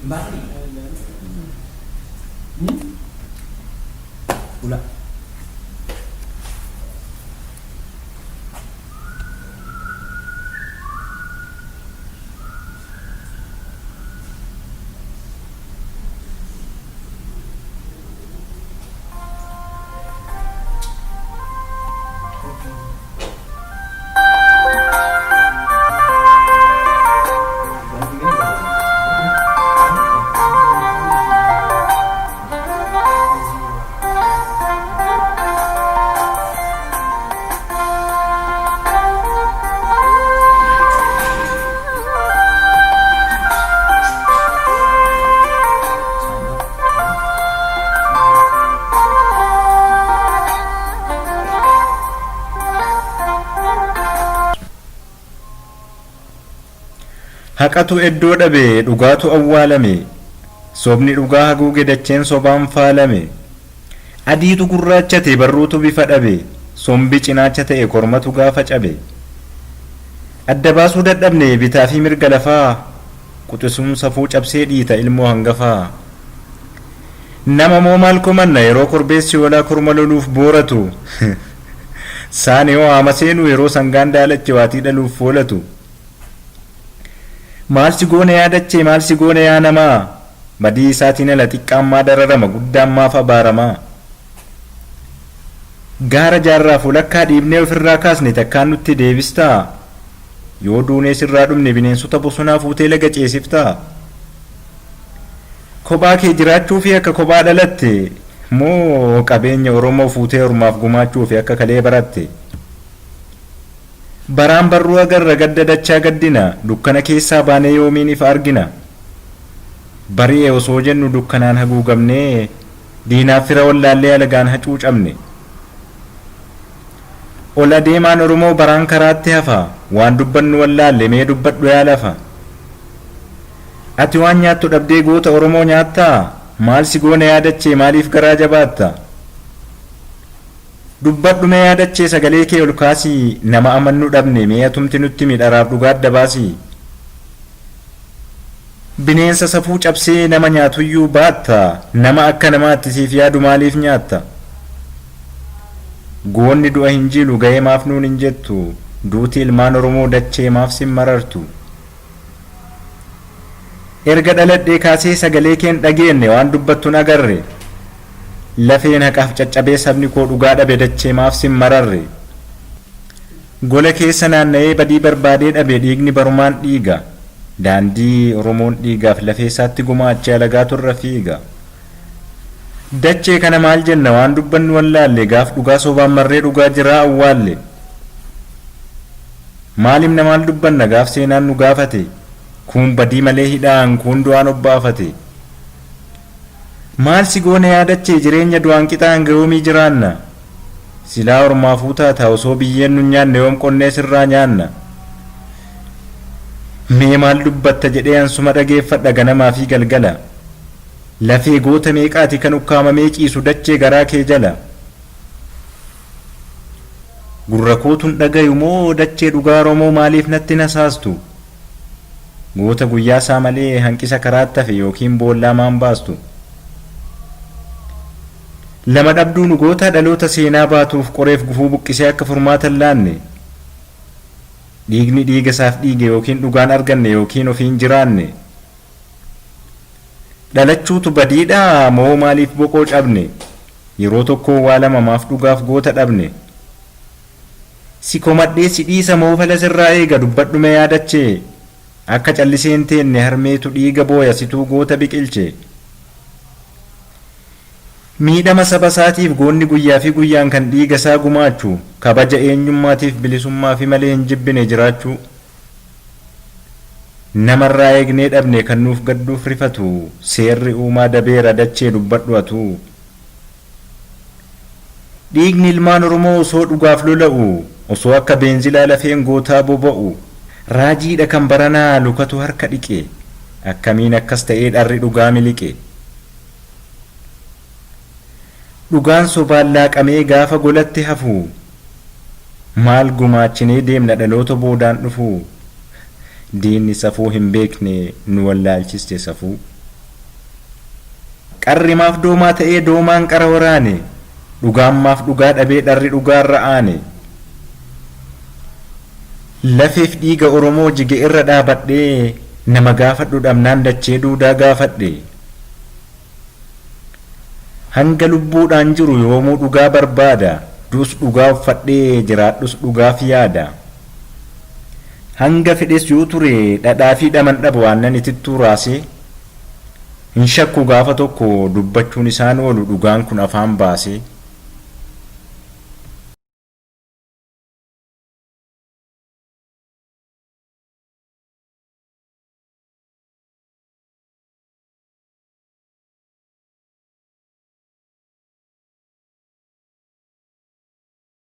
Bari. Pula. Haqatu iddoo dhabe dhugaatu awwaalame sobni dhugaa haguuge dacheen sobaan faalame adiitu gurraachate barruutu bifa dhabe sombi cinaacha ta'e kormatu gaafa cabe adda baasuu dadhabne bitaa fi mirga lafaa quxisuun safuu cabsee dhiita ilmoo hangafaa nama moo maal komanna yeroo korbeessi walaa korma loluuf booratu saani hoo ama seenu yeroo sangaan daalache waatii dhaluuf foolatu maal si goone yaadache maal si goone yaa namaa badii isaatiin ala xiqqaammaa dararama guddaammaaf abaaramaa gaara jaarraa fulakkaa dhiibnee ofirraa kaasne takkaan nutti deebistaa yoo duunee sirraa dhumne bineensota bosonaa fuutee laga ceesiftaa kophaa kee jiraachuu fi akka kophaa dhalatte moo qabeenya Oromoo fuutee ormaaf gumaachuu fi akka kalee baratte baraan barruu agarra gadda dachaa gaddina dukkana keessaa baanee yoomiin ifa argina bari'ee osoo jennu dukkanaan haguugamnee diinaaf fira wallaallee alagaan hacuucamne ol adeemaan Oromoo baraan karaatti hafa waan dubbannu wallaalle mee dubbadhu yaa lafa ati waan nyaattu dhabdee goota Oromoo nyaattaa maal si goone yaadachee maaliif garaa jabaatta dubbadhu mee yaadachee sagalee kee ol kaasii nama amannu dhabne mee atumti nutti midharaaf dhugaadda baasii bineensa safuu cabsee nama nyaatuyyuu baatta nama akka namaatti siif yaadu maaliif nyaatta goonni du'a hin jilu ga'ee maaf nuun hin jettu duuti ilmaan Oromoo dachee maaf sin marartu erga dhaladhee kaasee sagalee keen dhageenye waan dubbattuun agarre lafeen haqaaf caccabee sabni koo dhugaa dhabe dachee maaf sin mararre gola keessa naanna'ee badii barbaadee dhabe dhiigni barumaan dhiiga daandii Oromoon dhiigaaf lafee isaatti gumaachee alagaa turra fiiga dachee kana maal jenna waan dubbannu wallaalle gaaf dhugaa sobaan marree dhugaa jiraa awwaalle maalimna maal dubbanna gaaf seenaan nu gaafate kun badii malee hidhaan kun du'aan obbaafate maal si goone yaadachee jireenya du'aan qixaan gayoomii jiraanna silaa ormaafuu taata osoo biyyeen nu nyaanne yoom qonnee sirraa nyaanna mee maal dubbatta jedhee ansuma dhageeffadha ganamaa fi galgala lafee goota meeqaati kan ukkaamamee ciisu dachee garaa kee jala gurra kootun dhagayu moo dachee dhugaa Oromoo maaliif natti nasaastu goota guyyaasaa malee hanqisa karaatti hafe yookiin boollaa maan baastu lama dhabduun goota dhaloota seenaa baatuuf qoreef gufuu buqqisee akka furmaatan laanne dhiigni dhiiga isaaf dhiige yookiin dhugaan arganne yookiin ofiin jiraanne dhalachuutu badiidhaa moo maaliif boqoo cabne yeroo tokko waa lama maaf dhugaaf goota dhabne si komadhee si dhiisa moo fala sirraa eega dubbadhume yaadachee akka calliseen teenne harmeetu dhiiga booya situu goota biqilche miidhama saba isaatiif goonni guyyaa fi guyyaan kan dhiiga isaa gumaachu kabaja eenyummaatiif bilisummaa fi malee hin jibbine jiraachuu namarraa eegnee dhabne kan nuuf gadduuf rifatu seerri uumaa dabeera dachee dubbadhu atu dhiigni ilmaan Oromoo osoo dhugaaf lola'u osoo akka beenzilaa lafeen gootaa boba'u raajiidha kan baranaa lukatu harka dhiqe akkamiin akkas ta'ee dharri dhugaa miliqe dhugaan sobaan laaqamee gaafa golatti hafu maal gumaachinee deemna dhaloota boodaan dhufu diinni safuu hin beekne nu wallaalchiste safuu qarri maaf doomaa ta'ee doomaan qara waraane dhugaan maaf dhugaa dhabee dharri dhugaarra aane lafeef dhiiga Oromoo jige irra dhaabadhee nama gaafadhu dhabnaan dachee duudaa gaafadhe hanga lubbuudhaan jiru yoomuu dhugaa barbaada dus dhugaa uffadhee jiraadhus dhugaaf yaada hanga fedhes yoo ture dhadhaa fi dhaman dhaba waan nan itittuu raase hin shakku gaafa tokko dubbachuun isaan oolu dhugaan kun afaan baase